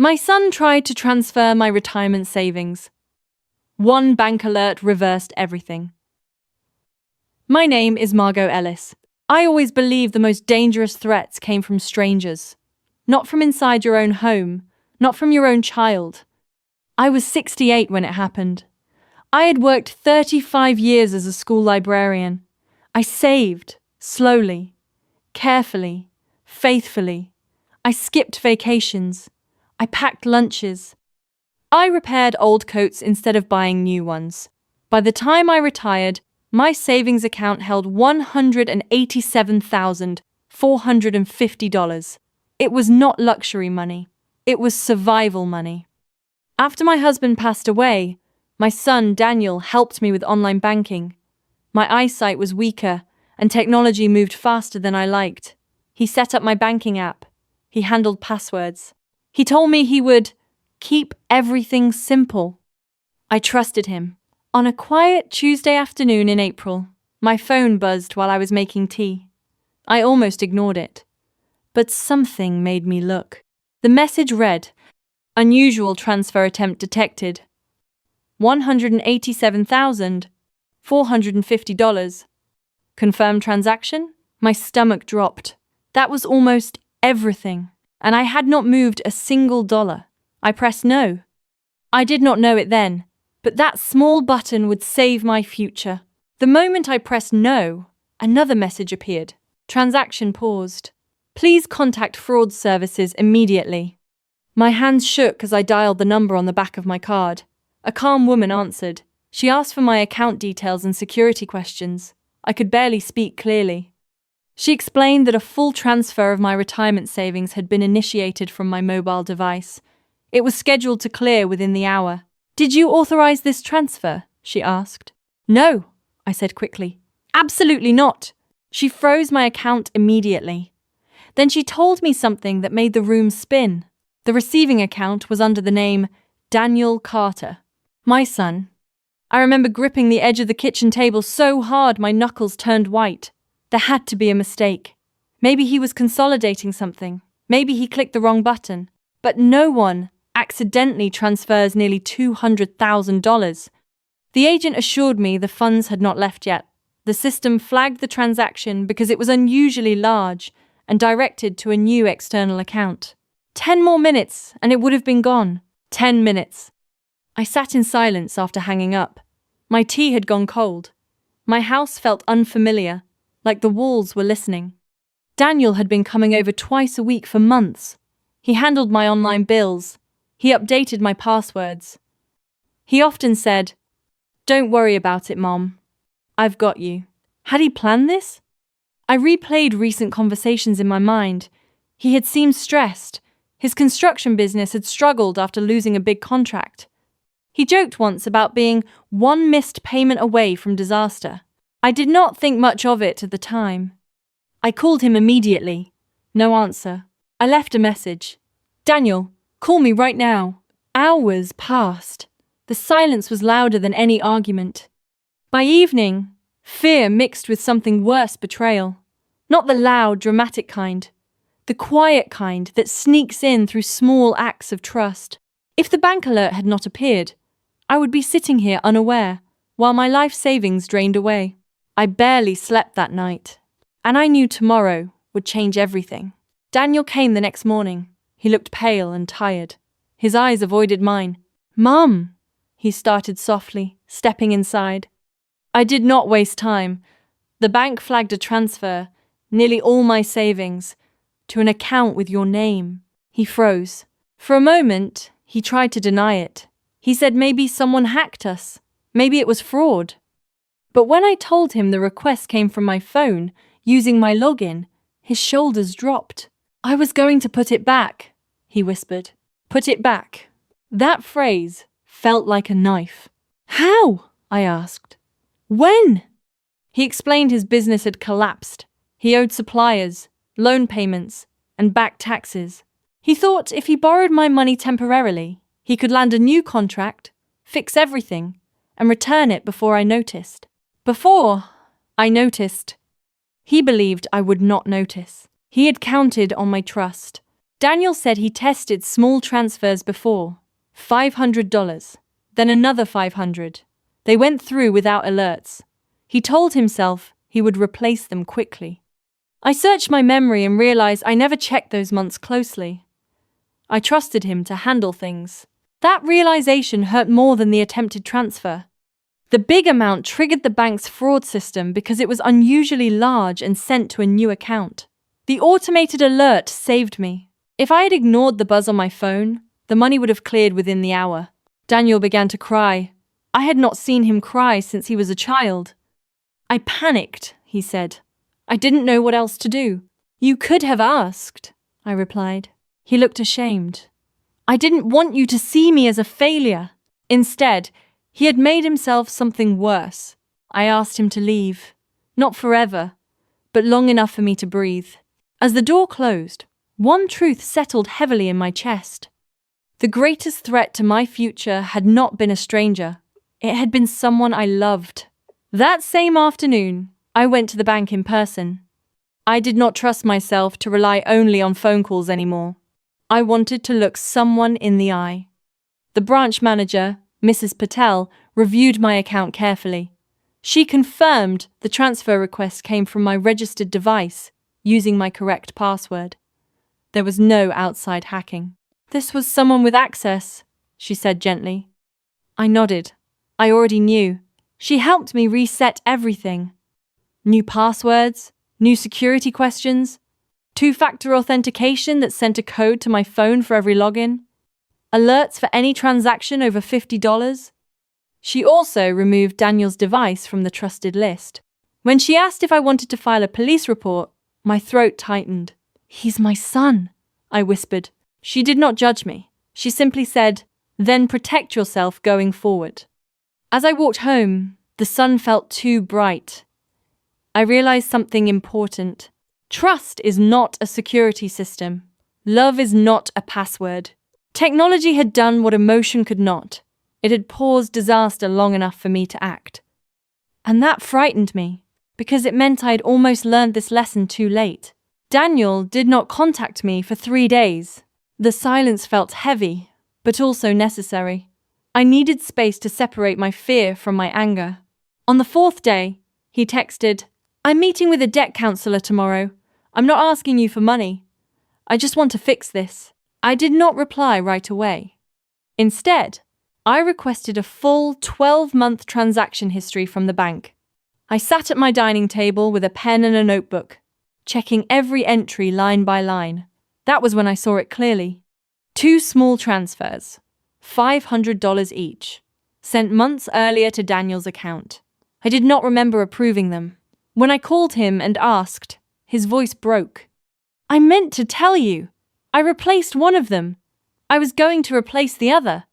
My son tried to transfer my retirement savings. One bank alert reversed everything. My name is Margot Ellis. I always believed the most dangerous threats came from strangers. Not from inside your own home, not from your own child. I was 68 when it happened. I had worked 35 years as a school librarian. I saved, slowly, carefully, faithfully. I skipped vacations. I packed lunches. I repaired old coats instead of buying new ones. By the time I retired, my savings account held $187,450. It was not luxury money. It was survival money. After my husband passed away, my son Daniel helped me with online banking. My eyesight was weaker, and technology moved faster than I liked. He set up my banking app. He handled passwords. He told me he would keep everything simple. I trusted him. On a quiet Tuesday afternoon in April, my phone buzzed while I was making tea. I almost ignored it. But something made me look. The message read, "Unusual transfer attempt detected. $187,450. Confirmed transaction?" My stomach dropped. That was almost everything, and I had not moved a single dollar. I pressed no. I did not know it then, but that small button would save my future. The moment I pressed no, another message appeared. Transaction paused. Please contact fraud services immediately. My hands shook as I dialed the number on the back of my card. A calm woman answered. She asked for my account details and security questions. I could barely speak clearly. She explained that a full transfer of my retirement savings had been initiated from my mobile device. It was scheduled to clear within the hour. "Did you authorize this transfer?" she asked. "No," I said quickly. "Absolutely not." She froze my account immediately. Then she told me something that made the room spin. The receiving account was under the name Daniel Carter, my son. I remember gripping the edge of the kitchen table so hard my knuckles turned white. There had to be a mistake. Maybe he was consolidating something. Maybe he clicked the wrong button. But no one accidentally transfers nearly $200,000. The agent assured me the funds had not left yet. The system flagged the transaction because it was unusually large and directed to a new external account. 10 more minutes and it would have been gone. 10 minutes. I sat in silence after hanging up. My tea had gone cold. My house felt unfamiliar, like the walls were listening. Daniel had been coming over twice a week for months. He handled my online bills. He updated my passwords. He often said, "Don't worry about it, Mom. I've got you." Had he planned this? I replayed recent conversations in my mind. He had seemed stressed. His construction business had struggled after losing a big contract. He joked once about being one missed payment away from disaster. I did not think much of it at the time. I called him immediately. No answer. I left a message. "Daniel, call me right now." Hours passed. The silence was louder than any argument. By evening, fear mixed with something worse, betrayal. Not the loud, dramatic kind. The quiet kind that sneaks in through small acts of trust. If the bank alert had not appeared, I would be sitting here unaware, while my life savings drained away. I barely slept that night, and I knew tomorrow would change everything. Daniel came the next morning. He looked pale and tired. His eyes avoided mine. "Mum," he started softly, stepping inside. I did not waste time. The bank flagged a transfer, nearly all my savings, to an account with your name. He froze. For a moment, he tried to deny it. He said maybe someone hacked us. Maybe it was fraud. But when I told him the request came from my phone, using my login, his shoulders dropped. "I was going to put it back," he whispered. "Put it back." That phrase felt like a knife. "How?" I asked. "When?" He explained his business had collapsed. He owed suppliers, loan payments, and back taxes. He thought if he borrowed my money temporarily, he could land a new contract, fix everything, and return it before I noticed. Before I noticed. He believed I would not notice. He had counted on my trust. Daniel said he tested small transfers before. $500. Then another $500. They went through without alerts. He told himself he would replace them quickly. I searched my memory and realized I never checked those months closely. I trusted him to handle things. That realization hurt more than the attempted transfer. The big amount triggered the bank's fraud system because it was unusually large and sent to a new account. The automated alert saved me. If I had ignored the buzz on my phone, the money would have cleared within the hour. Daniel began to cry. I had not seen him cry since he was a child. I panicked, he said. I didn't know what else to do. You could have asked, I replied. He looked ashamed. I didn't want you to see me as a failure. Instead, he had made himself something worse. I asked him to leave. Not forever, but long enough for me to breathe. As the door closed, one truth settled heavily in my chest. The greatest threat to my future had not been a stranger. It had been someone I loved. That same afternoon, I went to the bank in person. I did not trust myself to rely only on phone calls anymore. I wanted to look someone in the eye. The branch manager, Mrs. Patel, reviewed my account carefully. She confirmed the transfer request came from my registered device, using my correct password. There was no outside hacking. This was someone with access, she said gently. I nodded. I already knew. She helped me reset everything. New passwords, new security questions, two-factor authentication that sent a code to my phone for every login, alerts for any transaction over $50. She also removed Daniel's device from the trusted list. When she asked if I wanted to file a police report, my throat tightened. He's my son, I whispered. She did not judge me. She simply said, then protect yourself going forward. As I walked home, the sun felt too bright. I realized something important. Trust is not a security system. Love is not a password. Technology had done what emotion could not. It had paused disaster long enough for me to act. And that frightened me, because it meant I had almost learned this lesson too late. Daniel did not contact me for 3 days. The silence felt heavy, but also necessary. I needed space to separate my fear from my anger. On the 4th day, he texted, I'm meeting with a debt counselor tomorrow. I'm not asking you for money. I just want to fix this. I did not reply right away. Instead, I requested a full 12-month transaction history from the bank. I sat at my dining table with a pen and a notebook, checking every entry line by line. That was when I saw it clearly. 2 small transfers, $500 each, sent months earlier to Daniel's account. I did not remember approving them. When I called him and asked, his voice broke. I meant to tell you. I replaced one of them. I was going to replace the other.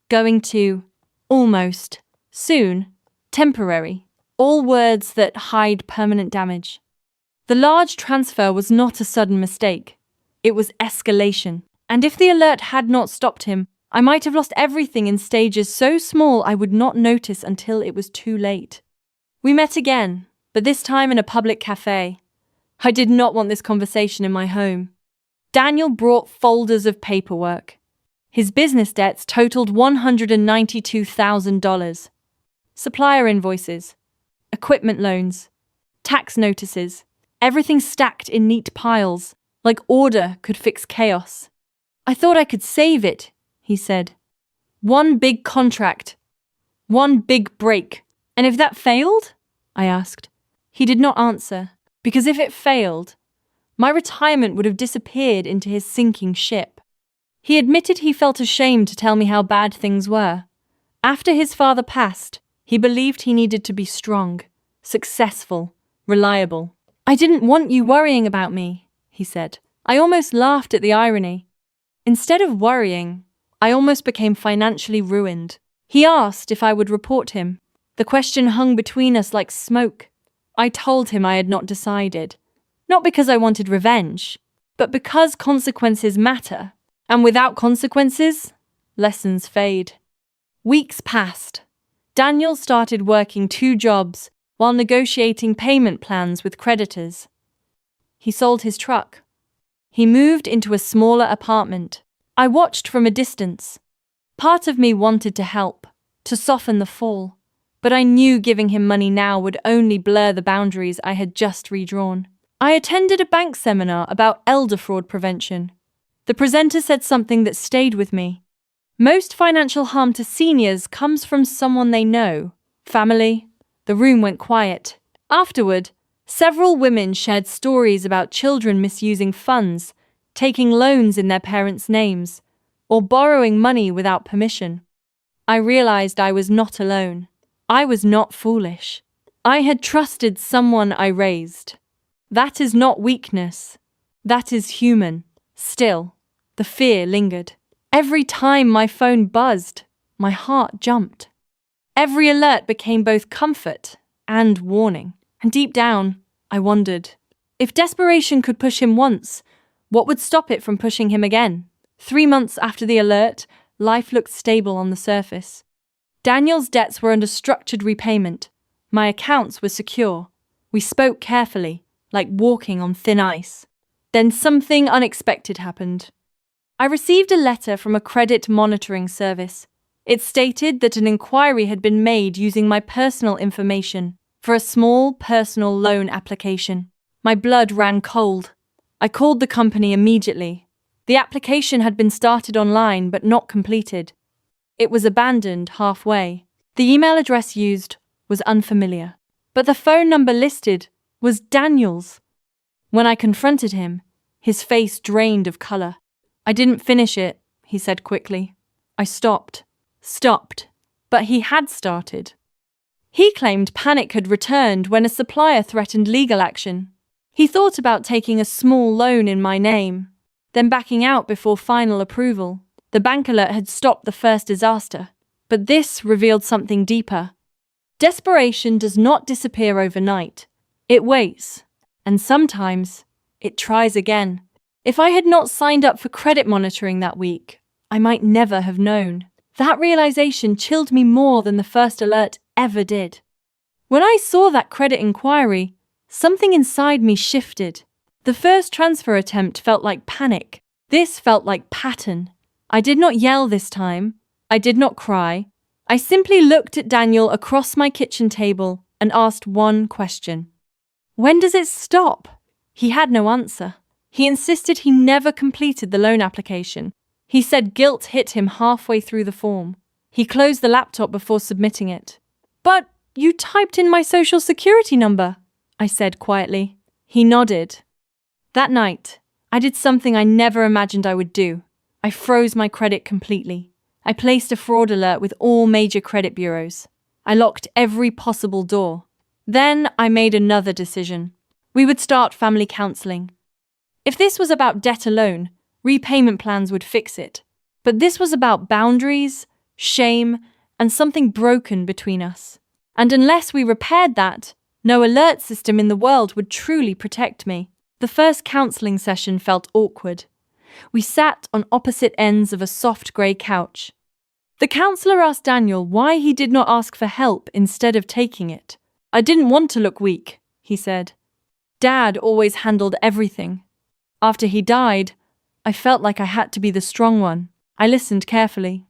Going to, almost, soon, temporary, all words that hide permanent damage. The large transfer was not a sudden mistake. It was escalation. And if the alert had not stopped him, I might have lost everything in stages so small I would not notice until it was too late. We met again, but this time in a public cafe. I did not want this conversation in my home. Daniel brought folders of paperwork. His business debts totaled $192,000. Supplier invoices, equipment loans, tax notices, everything stacked in neat piles, like order could fix chaos. I thought I could save it, he said. One big contract. One big break. And if that failed? I asked. He did not answer, because if it failed, my retirement would have disappeared into his sinking ship. He admitted he felt ashamed to tell me how bad things were. After his father passed, he believed he needed to be strong, successful, reliable. I didn't want you worrying about me, he said. I almost laughed at the irony. Instead of worrying, I almost became financially ruined. He asked if I would report him. The question hung between us like smoke. I told him I had not decided. Not because I wanted revenge, but because consequences matter. And without consequences, lessons fade. Weeks passed. Daniel started working 2 jobs while negotiating payment plans with creditors. He sold his truck. He moved into a smaller apartment. I watched from a distance. Part of me wanted to help, to soften the fall, but I knew giving him money now would only blur the boundaries I had just redrawn. I attended a bank seminar about elder fraud prevention. The presenter said something that stayed with me. Most financial harm to seniors comes from someone they know, family. The room went quiet. Afterward, several women shared stories about children misusing funds, taking loans in their parents' names, or borrowing money without permission. I realized I was not alone. I was not foolish. I had trusted someone I raised. That is not weakness. That is human. Still, the fear lingered. Every time my phone buzzed, my heart jumped. Every alert became both comfort and warning. And deep down, I wondered, if desperation could push him once, what would stop it from pushing him again? 3 months after the alert, life looked stable on the surface. Daniel's debts were under structured repayment. My accounts were secure. We spoke carefully, like walking on thin ice. Then something unexpected happened. I received a letter from a credit monitoring service. It stated that an inquiry had been made using my personal information for a small personal loan application. My blood ran cold. I called the company immediately. The application had been started online but not completed. It was abandoned halfway. The email address used was unfamiliar, but the phone number listed was Daniel's. When I confronted him, his face drained of color. "I didn't finish it," he said quickly. I stopped, but he had started. He claimed panic had returned when a supplier threatened legal action. He thought about taking a small loan in my name, then backing out before final approval. The bank alert had stopped the first disaster, but this revealed something deeper. Desperation does not disappear overnight. It waits, and sometimes it tries again. If I had not signed up for credit monitoring that week, I might never have known. That realization chilled me more than the first alert ever did. When I saw that credit inquiry, something inside me shifted. The first transfer attempt felt like panic. This felt like pattern. I did not yell this time. I did not cry. I simply looked at Daniel across my kitchen table and asked one question. When does it stop? He had no answer. He insisted he never completed the loan application. He said guilt hit him halfway through the form. He closed the laptop before submitting it. "But you typed in my social security number," I said quietly. He nodded. That night, I did something I never imagined I would do. I froze my credit completely. I placed a fraud alert with all major credit bureaus. I locked every possible door. Then I made another decision. We would start family counseling. If this was about debt alone, repayment plans would fix it. But this was about boundaries, shame, and something broken between us. And unless we repaired that, no alert system in the world would truly protect me. The first counseling session felt awkward. We sat on opposite ends of a soft grey couch. The counselor asked Daniel why he did not ask for help instead of taking it. "I didn't want to look weak," he said. "Dad always handled everything. After he died, I felt like I had to be the strong one." I listened carefully.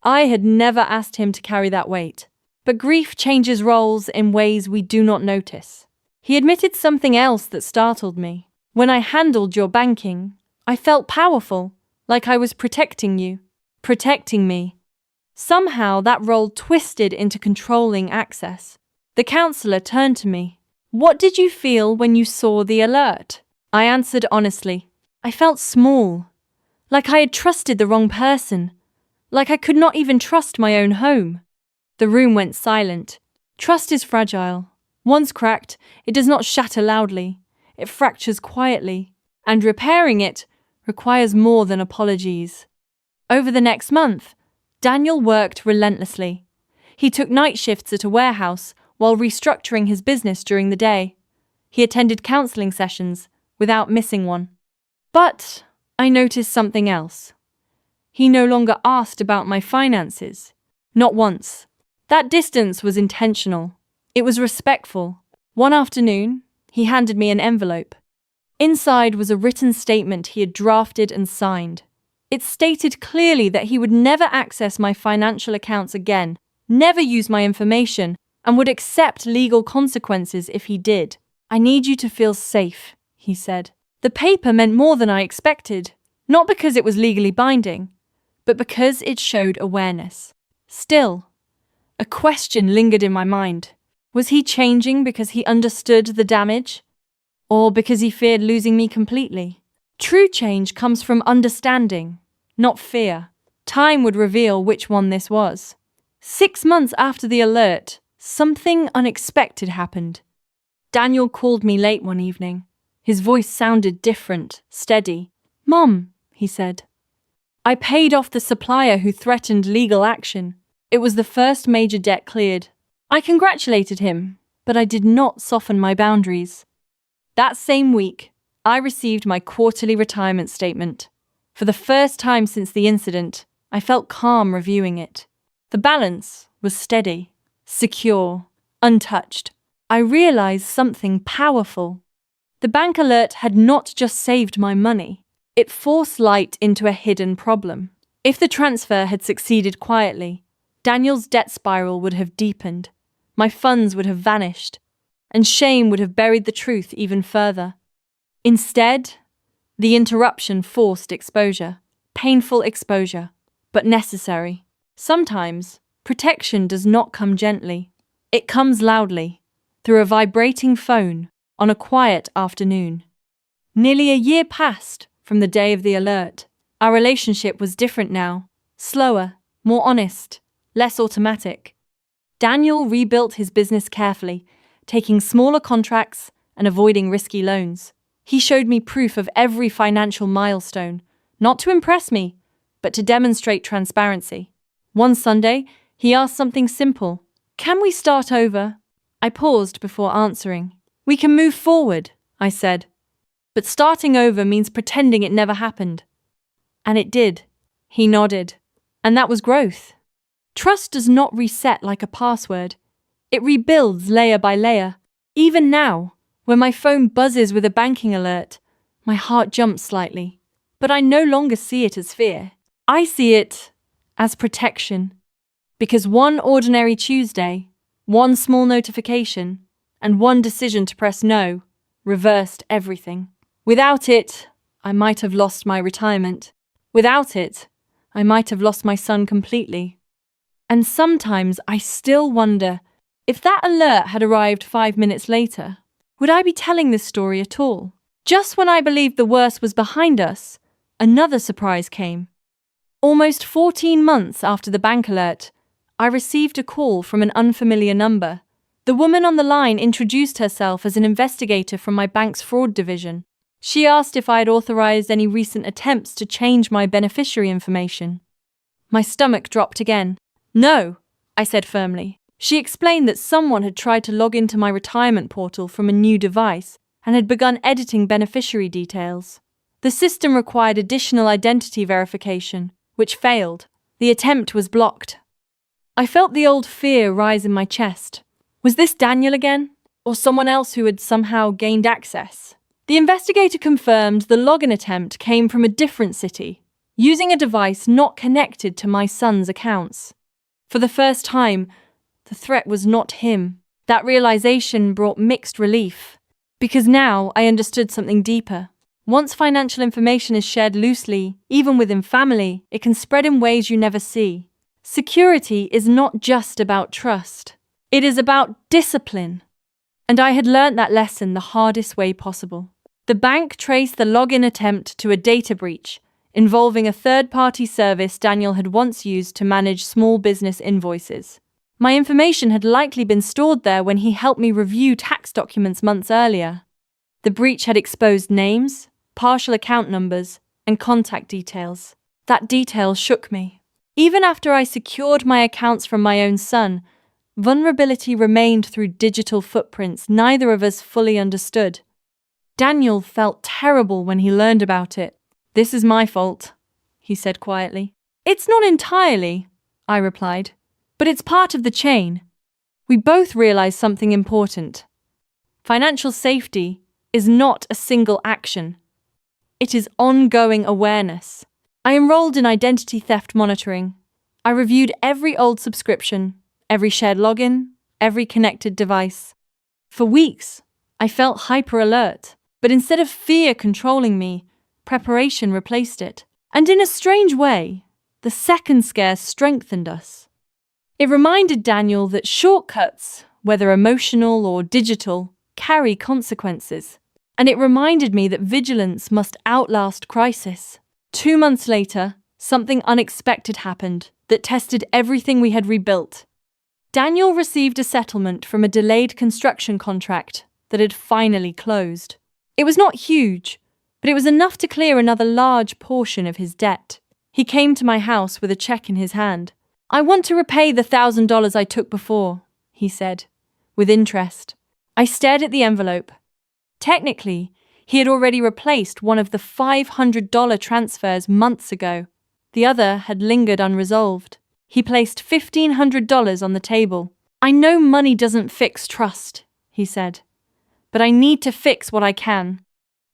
I had never asked him to carry that weight. But grief changes roles in ways we do not notice. He admitted something else that startled me. "When I handled your banking, I felt powerful, like I was protecting you, protecting me." Somehow that role twisted into controlling access. The counselor turned to me. "What did you feel when you saw the alert?" I answered honestly. I felt small, like I had trusted the wrong person, like I could not even trust my own home. The room went silent. Trust is fragile. Once cracked, it does not shatter loudly. It fractures quietly, and repairing it requires more than apologies. Over the next month, Daniel worked relentlessly. He took night shifts at a warehouse while restructuring his business during the day. He attended counseling sessions without missing one. But I noticed something else. He no longer asked about my finances. Not once. That distance was intentional. It was respectful. One afternoon, he handed me an envelope. Inside was a written statement he had drafted and signed. It stated clearly that he would never access my financial accounts again, never use my information, and would accept legal consequences if he did. "I need you to feel safe," he said. The paper meant more than I expected, not because it was legally binding, but because it showed awareness. Still, a question lingered in my mind. Was he changing because he understood the damage? Or because he feared losing me completely? True change comes from understanding, not fear. Time would reveal which one this was. 6 months after the alert, something unexpected happened. Daniel called me late one evening. His voice sounded different, steady. "Mom," he said, "I paid off the supplier who threatened legal action. It was the first major debt cleared." I congratulated him, but I did not soften my boundaries. That same week, I received my quarterly retirement statement. For the first time since the incident, I felt calm reviewing it. The balance was steady, secure, untouched. I realized something powerful. The bank alert had not just saved my money, it forced light into a hidden problem. If the transfer had succeeded quietly, Daniel's debt spiral would have deepened, my funds would have vanished, and shame would have buried the truth even further. Instead, the interruption forced exposure, painful exposure, but necessary. Sometimes, protection does not come gently. It comes loudly, through a vibrating phone, on a quiet afternoon. Nearly a year passed from the day of the alert. Our relationship was different now, slower, more honest, less automatic. Daniel rebuilt his business carefully, taking smaller contracts and avoiding risky loans. He showed me proof of every financial milestone, not to impress me, but to demonstrate transparency. One Sunday, he asked something simple. "Can we start over?" I paused before answering. "We can move forward," I said. "But starting over means pretending it never happened." And it did. He nodded. And that was growth. Trust does not reset like a password. It rebuilds layer by layer. Even now, when my phone buzzes with a banking alert, my heart jumps slightly. But I no longer see it as fear. I see it as protection. Because one ordinary Tuesday, one small notification, and one decision to press no reversed everything. Without it, I might have lost my retirement. Without it, I might have lost my son completely. And sometimes I still wonder, if that alert had arrived 5 minutes later, would I be telling this story at all? Just when I believed the worst was behind us, another surprise came. Almost 14 months after the bank alert, I received a call from an unfamiliar number. The woman on the line introduced herself as an investigator from my bank's fraud division. She asked if I had authorized any recent attempts to change my beneficiary information. My stomach dropped again. "No," I said firmly. She explained that someone had tried to log into my retirement portal from a new device and had begun editing beneficiary details. The system required additional identity verification, which failed. The attempt was blocked. I felt the old fear rise in my chest. Was this Daniel again? Or someone else who had somehow gained access? The investigator confirmed the login attempt came from a different city, using a device not connected to my son's accounts. For the first time, the threat was not him. That realization brought mixed relief, because now I understood something deeper. Once financial information is shared loosely, even within family, it can spread in ways you never see. Security is not just about trust. It is about discipline. And I had learnt that lesson the hardest way possible. The bank traced the login attempt to a data breach involving a third-party service Daniel had once used to manage small business invoices. My information had likely been stored there when he helped me review tax documents months earlier. The breach had exposed names, partial account numbers, and contact details. That detail shook me. Even after I secured my accounts from my own son, vulnerability remained through digital footprints neither of us fully understood. Daniel felt terrible when he learned about it. "This is my fault," he said quietly. "It's not entirely," I replied, "but it's part of the chain." We both realized something important. Financial safety, is not a single action. It is ongoing awareness. I enrolled in identity theft monitoring. I reviewed every old subscription, every shared login, every connected device. For weeks, I felt hyper-alert, but instead of fear controlling me, preparation replaced it. And in a strange way, the second scare strengthened us. It reminded Daniel that shortcuts, whether emotional or digital, carry consequences. And it reminded me that vigilance must outlast crisis. 2 months later, something unexpected happened that tested everything we had rebuilt. Daniel received a settlement from a delayed construction contract that had finally closed. It was not huge, but it was enough to clear another large portion of his debt. He came to my house with a check in his hand. "I want to repay the $1,000 I took before," he said, with interest. I stared at the envelope. Technically, he had already replaced one of the $500 transfers months ago. The other had lingered unresolved. He placed $1,500 on the table. "I know money doesn't fix trust," he said, "but I need to fix what I can."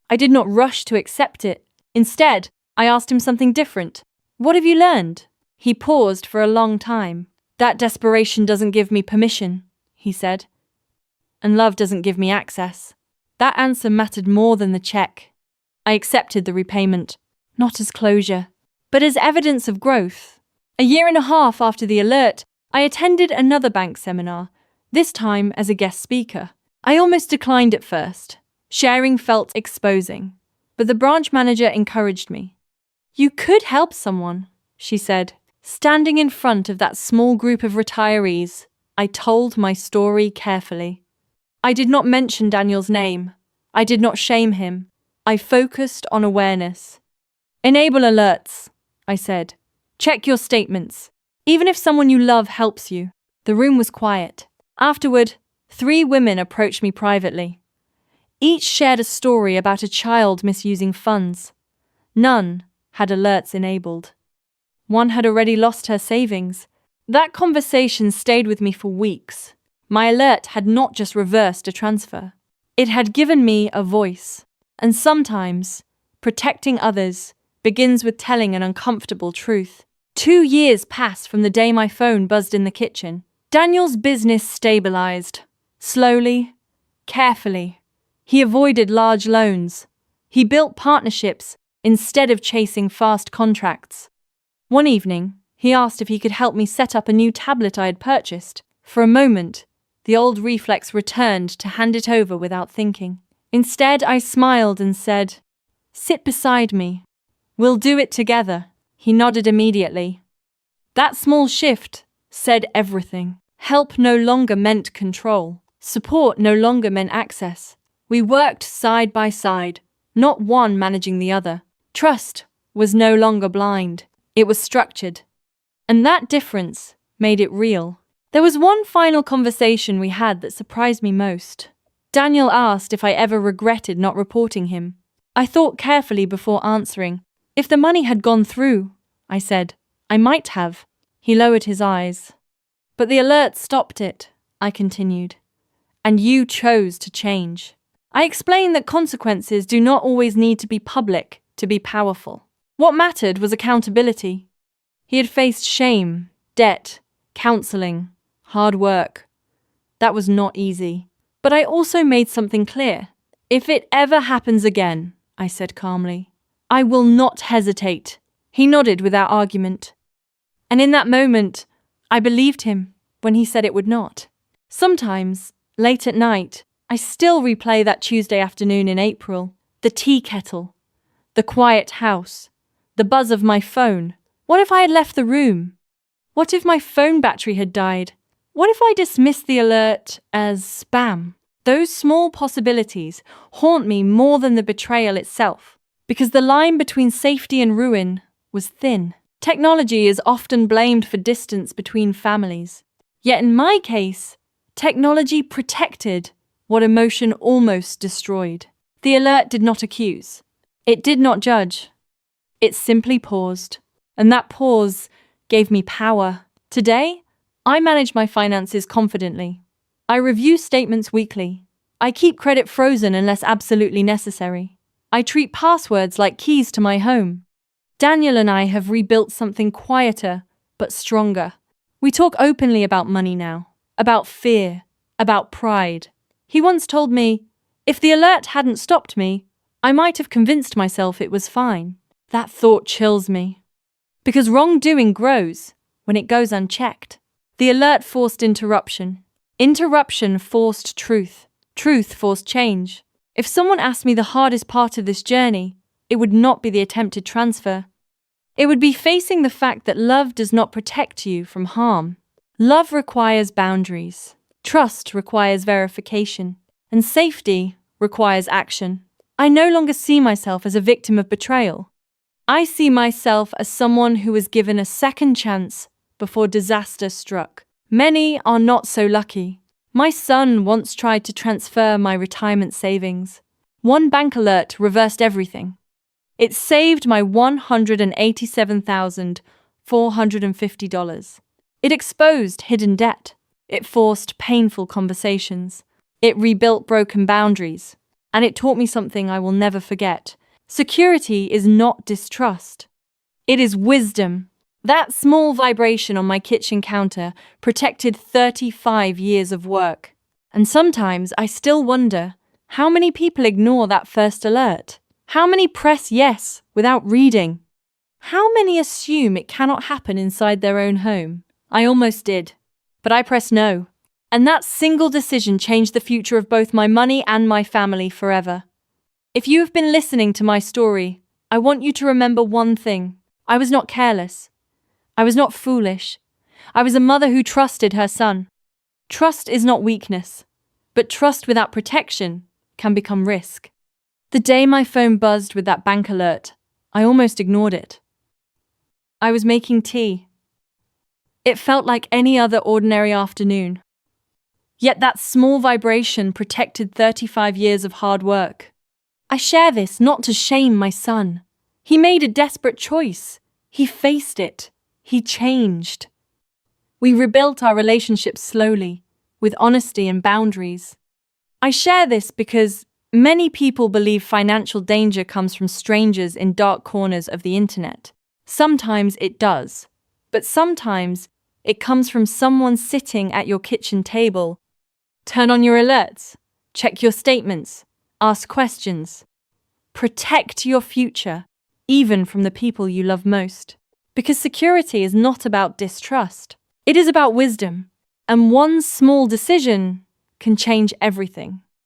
I did not rush to accept it. Instead, I asked him something different. "What have you learned?" He paused for a long time. "That desperation doesn't give me permission," he said, "and love doesn't give me access." That answer mattered more than the check. I accepted the repayment, not as closure, but as evidence of growth. A year and a half after the alert, I attended another bank seminar, this time as a guest speaker. I almost declined at first. Sharing felt exposing, but the branch manager encouraged me. "You could help someone," she said. Standing in front of that small group of retirees, I told my story carefully. I did not mention Daniel's name. I did not shame him. I focused on awareness. "Enable alerts," I said. "Check your statements, even if someone you love helps you." The room was quiet. Afterward, 3 women approached me privately. Each shared a story about a child misusing funds. None had alerts enabled. One had already lost her savings. That conversation stayed with me for weeks. My alert had not just reversed a transfer. It had given me a voice. And sometimes, protecting others begins with telling an uncomfortable truth. 2 years passed from the day my phone buzzed in the kitchen. Daniel's business stabilized. Slowly, carefully. He avoided large loans. He built partnerships instead of chasing fast contracts. One evening, he asked if he could help me set up a new tablet I had purchased. For a moment, the old reflex returned to hand it over without thinking. Instead, I smiled and said, "Sit beside me. We'll do it together." He nodded immediately. That small shift said everything. Help no longer meant control. Support no longer meant access. We worked side by side, not one managing the other. Trust was no longer blind. It was structured. And that difference made it real. There was one final conversation we had that surprised me most. Daniel asked if I ever regretted not reporting him. I thought carefully before answering. "If the money had gone through," I said, "I might have." He lowered his eyes. "But the alert stopped it," I continued. "And you chose to change." I explained that consequences do not always need to be public to be powerful. What mattered was accountability. He had faced shame, debt, counseling, hard work. That was not easy. But I also made something clear. "If it ever happens again," I said calmly, "I will not hesitate." He nodded without argument. And in that moment, I believed him when he said it would not. Sometimes, late at night, I still replay that Tuesday afternoon in April. The tea kettle, the quiet house, the buzz of my phone. What if I had left the room? What if my phone battery had died? What if I dismissed the alert as spam? Those small possibilities haunt me more than the betrayal itself, because the line between safety and ruin was thin. Technology is often blamed for distance between families. Yet in my case, technology protected what emotion almost destroyed. The alert did not accuse. It did not judge. It simply paused. And that pause gave me power. Today, I manage my finances confidently. I review statements weekly. I keep credit frozen unless absolutely necessary. I treat passwords like keys to my home. Daniel and I have rebuilt something quieter, but stronger. We talk openly about money now, about fear, about pride. He once told me, if the alert hadn't stopped me, I might have convinced myself it was fine. That thought chills me. Because wrongdoing grows when it goes unchecked. The alert forced interruption. Interruption forced truth. Truth forced change. If someone asked me the hardest part of this journey, it would not be the attempted transfer. It would be facing the fact that love does not protect you from harm. Love requires boundaries. Trust requires verification. And safety requires action. I no longer see myself as a victim of betrayal. I see myself as someone who was given a second chance before disaster struck. Many are not so lucky. My son once tried to transfer my retirement savings. One bank alert reversed everything. It saved my $187,450. It exposed hidden debt. It forced painful conversations. It rebuilt broken boundaries. And it taught me something I will never forget. Security is not distrust. It is wisdom. That small vibration on my kitchen counter protected 35 years of work. And sometimes I still wonder, how many people ignore that first alert? How many press yes without reading? How many assume it cannot happen inside their own home? I almost did, but I pressed no. And that single decision changed the future of both my money and my family forever. If you have been listening to my story, I want you to remember one thing. I was not careless. I was not foolish. I was a mother who trusted her son. Trust is not weakness, but trust without protection can become risk. The day my phone buzzed with that bank alert, I almost ignored it. I was making tea. It felt like any other ordinary afternoon. Yet that small vibration protected 35 years of hard work. I share this not to shame my son. He made a desperate choice. He faced it. He changed. We rebuilt our relationship slowly, with honesty and boundaries. I share this because many people believe financial danger comes from strangers in dark corners of the internet. Sometimes it does, but sometimes it comes from someone sitting at your kitchen table. Turn on your alerts, check your statements, ask questions. Protect your future, even from the people you love most. Because security is not about distrust. It is about wisdom, and one small decision can change everything.